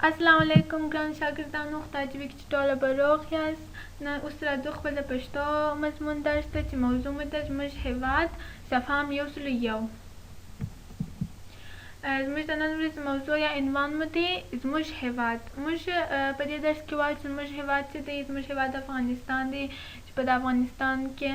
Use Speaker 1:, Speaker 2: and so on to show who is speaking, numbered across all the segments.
Speaker 1: السلام علیکم ګران شاګردانو، خدای دې وکړي چې ټوله به روغ یاست. نن اوس راځو خپل د پښتو مضمون درس ته چې موضوع مو ده زموږ هېواد، صفحه 101. زموږ د نن ورځې موضوع یا عنوان مو دی زموږ هېواد. موږ په دې درس کې وایو چې زموږ هېواد څه دی. زموږ هېواد افغانستان دی چې په د افغانستان کې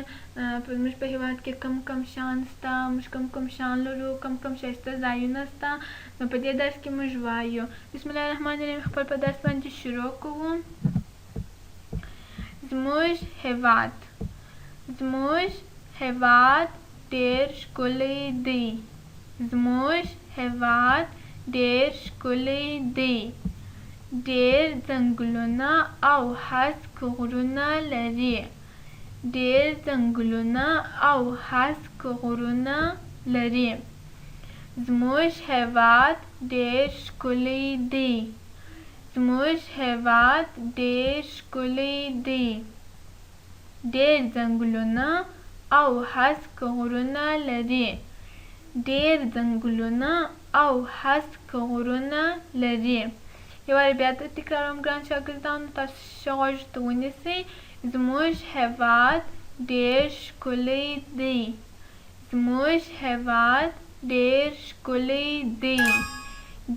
Speaker 1: زموږ په هېواد کې کم شیان شته، موږ کم شیان لرو، کم ښایسته ځایونه شته. نو په دې درس کې موږ وایو. بسم الله الرحمن الرحیم. خپل په درس باندې شروع کوو. زموږ هېواد. زموږ هېواد ډېر ښکلی دی. زموږ هېواد ډېر ښکلی دی. ډېر ځنګلونه او هسک غرونه لري. ډېر ځنګلونه او هسک غرونه لري. زموږ هېواد ډېر ښکلی دی. زموږ هېواد ډېر ښکلی دی. ډېر ځنګلونه او هسک غرونه لري. ډېر ځنګلونه او هسک غرونه لري. یو وارې بیا تکراروم ګران شاګردانو، تاسو ښه غوږ ته ونیسئ. زموږ هېواد ډېر ښکلی دی. زموږ هېواد ډېر ښکلی دی.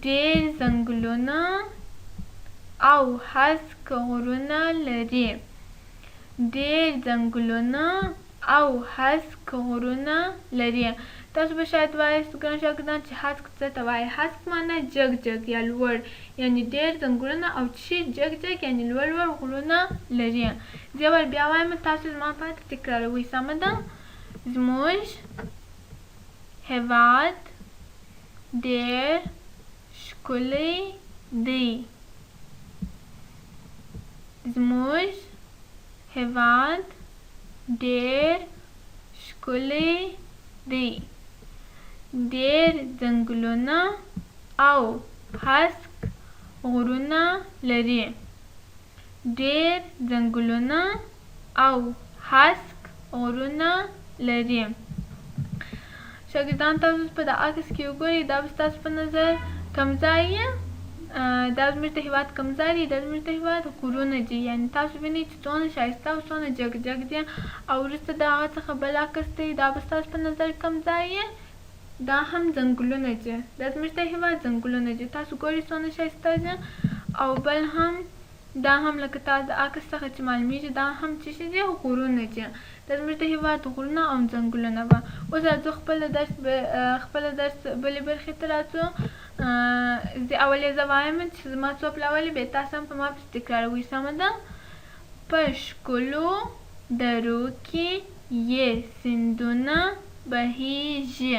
Speaker 1: ډېر ځنګلونه او هسک غرونه لري. ډېر ځنګلونه او هسک غرونه لري. تاسو به شاید وایاست ګران شاګردان چې هسک څه ته وایي. هسک معنی جګ یا لوړ، یعنې ډېر ځنګلونه او چې جګ یعنې لوړ غرونه لري. زه یو وار بیا وایم، تاسو زما پاته تکراروئ. سمه ده؟ زموږ هېواد ډېر ښکلی دی. زموږ هېواد ډېر ښکلی دی. ډېر ځنګلونه او هسک غرونه لري. ډېر ځنګلونه او هسک غرونه لري. شاګردان تاسو په د عکس کې وګورئ، دا به ستاسو په نظر کوم ځای دا زموږ د هېواد کوم ځای دی؟ دا زموږ د هېواد غرونه دي. یعنې تاسو وینئ چې څومره ښایسته او څومره جګ دي. او وروسته د هغه څخه بل عکس دی، دا به ستاسو په نظر کوم ځای دا هم ځنګلونه دي. دا زموږ د هېواد ځنګلونه دي. تاسو ګورئ څومره ښایسته دي. او بل هم دا هم لکه تاسو د عکس څخه چې معلومیږي دا هم څه شي دي؟ غرونه دي. دا زموږ د هېواد غرونه او ځنګلونه وه. اوس راځو خپله درس بلې برخې ته راځو. اول زه وایم چې زما څو پلاولې بیا تاسو هم په ما پسې تکراروئ. سمه ده؟ په ښکلو درو کې یې سیندونه بهیږي.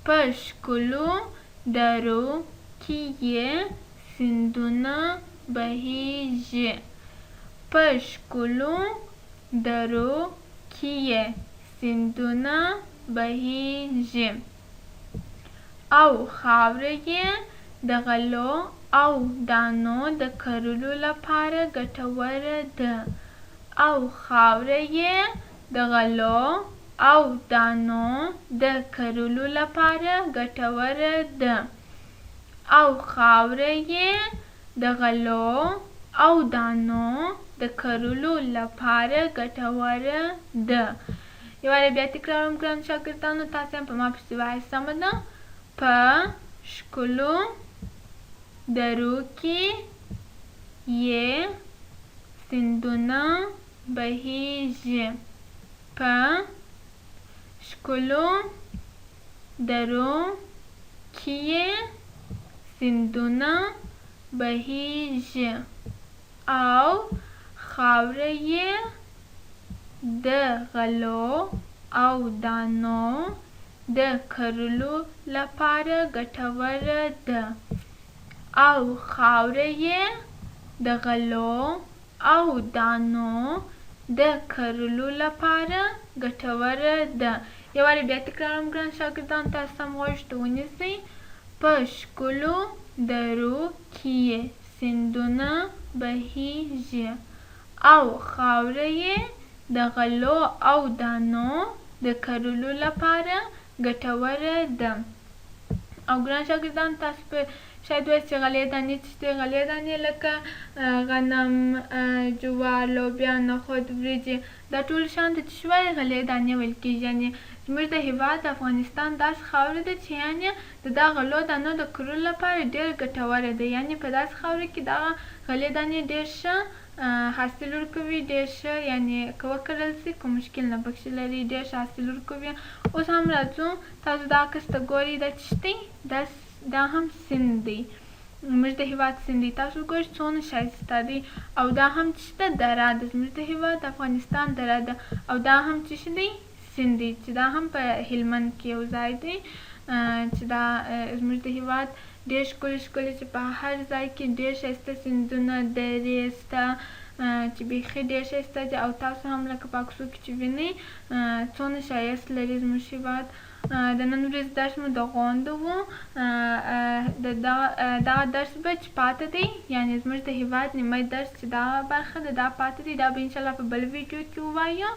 Speaker 1: په ښکلو درو کې یې سیندونه بهیږي. په ښکلو درو کې یې سیندونه بهیږي. او خاوره یې د غلو او دانو د کرلو لپاره ګټوره ده. او خاوره یې د غلو او دانو د کرلو لپاره ګټوره ده. او خاوره یې د غلو او دانو د کرلو لپاره ګټوره ده. یو وارې بیا تکراروم ګران شاګردانو، تاسو هم په ما پسې وایئ. سمه ده؟ په ښکلو درو کې یې سیندونه بهیږي. په ښکلو درو کې یې سیندونه بهیږي. او خاوره یې د غلو او دانو د کرلو لپاره ګټوره ده. او خاوره یې د غلو او دانو د کرلو لپاره ګټوره ده. یو وارې بیا تکراروم ګران شاګردان، تاسو هم غوږ ته ونیسئ. په ښکلو درو کې یې سیندونه بهیږي. او خاوره یې د غلو او دانو د کرلو لپاره ګټوره ده. او ګران شاګردان تاسو په شاید وایئ چې غلې دانې څه دي. غلې دانې لکه غنم، جوار، لوبیا، نخود، وریجې دا ټول شیان ته څه شی وایي؟ غلې دانې ویل کېږي. یعنې زموږ د هېواد د افغانستان داسې خاوره ده چې یعنې د دا غلو دانو د کرلو لپاره ډېر ګټوره ده. یعنې په داسې خاوره کې دغه غلې دانې ډېر ښه حاصل ورکوي، ډېر ښه یعنې که وکرل سي کوم مشکل نه پکښې لري، ډېر ښه حاصل ورکوي. اوس هم راځو تاسو دا عکس ته ګورئ دا څه دی؟ دا هم سیند دی، زموږ د هېواد سیند دی. تاسو ګورئ څومره ښایسته دی. او دا هم څه ده؟ دره ده، زموږ د هېواد د افغانستان دره ده. او دا هم څه دی؟ سیند دی چې دا هم په هلمند کې یو ځای دی چې دا زموږ د هېواد ډېر ښکلي ښکلي چې په هر ځای کې ډېر ښایسته سیندونه، درې شته چې بیخي ډېر ښایسته دي. او تاسو هم لکه په عکسو کې چې وینئ څومره ښایست لري زموږ هېواد. د نن ورځې درس مو د غونډو و. دغه درس به چې پاته دی یعنې زموږ د هېواد نیمه درس چې دغه برخه ده دا پاته دی، دا به انشاءالله په بل ویډیو کې ووایو.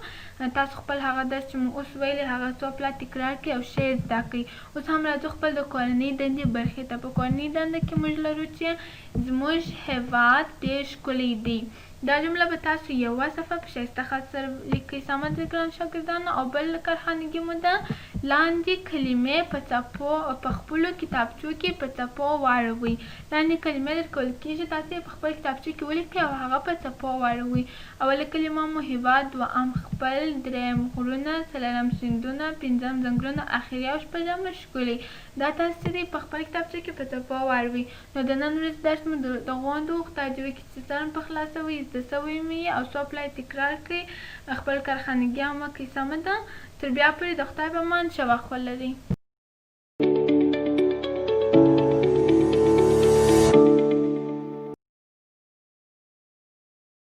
Speaker 1: تاسو خپل هغه درس چې مو اوس ویلی هغه څو پلا تکرار کړئ او ښه یې زده کړئ. اوس هم راځو خپل د کورنۍ دندې برخې ته. په کورنۍ دنده کې موږ لرو چې زموږ هېواد ډېر ښکلی دی. دا جمله به تاسو یوه صفحه په ښایسته خط سره لیکئ. سمه ده ګران شاګردانو. او بل کرخانګي مو ده لاندې کلمې په خپلو کتابچو کې په څپو واړوئ. لاندې کلمې درکول کېږي، تاسو یې په خپل کتابچو کې ولیکئ او هغه په څپو واړوئ. اوله کلمه مو هېواد، دوهم خپل، درېیم غرونه، څلورم سیندونه، پنځم ځنګلونه، اخري او شپږم ښکلي. دا تاسو چې دی په خپل کتابچو کې په څپو واړوئ. نو د نن ورځې درس مو د غونډو خدای کې چې څرن په خلاصوئ زده سوی مې او څو پلا یې تکرار کړئ. خپل کارخانګي هم وکړئ. سمه ده. تر بیا پورې د خدای په امان ښه وخت ولرئ.